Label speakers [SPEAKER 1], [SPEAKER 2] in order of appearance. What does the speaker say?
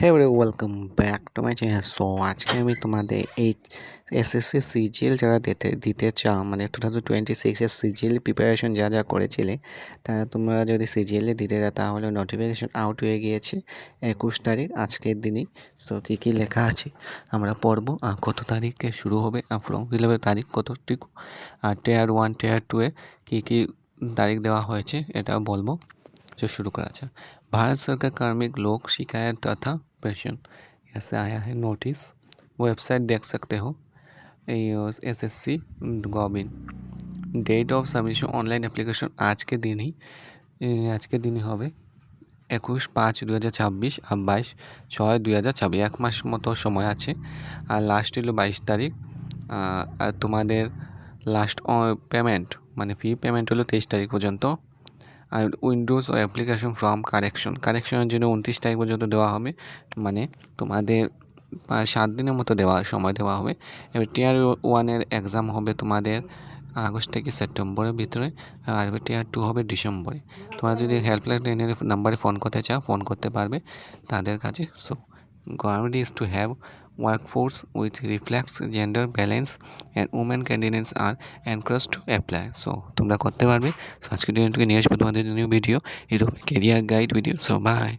[SPEAKER 1] Hey everyone, welcome back to my channel. So আজকে আমি তোমাদের এই এসএসসি সিজিএল যারা দিতে চাও মানে 2026 এর সিজিএল প্রিপারেশন যা করেছিলে তারা তোমরা যদি সিজিএল দিতে চাও তাহলে নোটিফিকেশন আউট হয়ে গিয়েছে 21 তারিখ আজকের দিনই। সো কী লেখা আছে আমরা পড়বো। কত তারিখে শুরু হবে ফর্ম ফিল আপের তারিখ কতটুকু, আর টিয়ার 1 টিয়ার 2 এ কী তারিখ দেওয়া হয়েছে এটা বলবো। जो शुरू करा था भारत सरकार कार्मिक लोक शिकायत तथा पेंशन ऐसे आया है नोटिस। वेबसाइट देख सकते हो एसएससी गॉबिन। Date of submission online application आज के दिन ही হবে 21/5/2026 আর 22/6/2026 এক মাস মতো সময় আছে। আর লাস্ট হলো 22 তারিখ। আর তোমাদের লাস্ট পেমেন্ট মানে ফি পেমেন্ট হলো 23 তারিখ পর্যন্ত। আর উইন্ডোজ ও অ্যাপ্লিকেশন ফর্ম কারেকশনের জন্য 29 তারিখ পর্যন্ত দেওয়া হবে, মানে তোমাদের 7 দিনের মতো সময় দেওয়া হবে। এবার টিয়ার 1-এর এক্সাম হবে তোমাদের আগস্ট থেকে সেপ্টেম্বরের ভিতরে, আর টিয়ার 2 হবে ডিসেম্বরে। তোমরা যদি হেল্পলাইনের নাম্বারে ফোন করতে চাও ফোন করতে পারবে তাদের কাছে। So government is to have workforce which reflects gender balance and women candidates are encouraged to apply. So তোমরা করতে পারবে। সো আজকের দিনটিকে নিয়ে আসবো তোমাদের নিউ ভিডিও, এরকম career guide video. So by.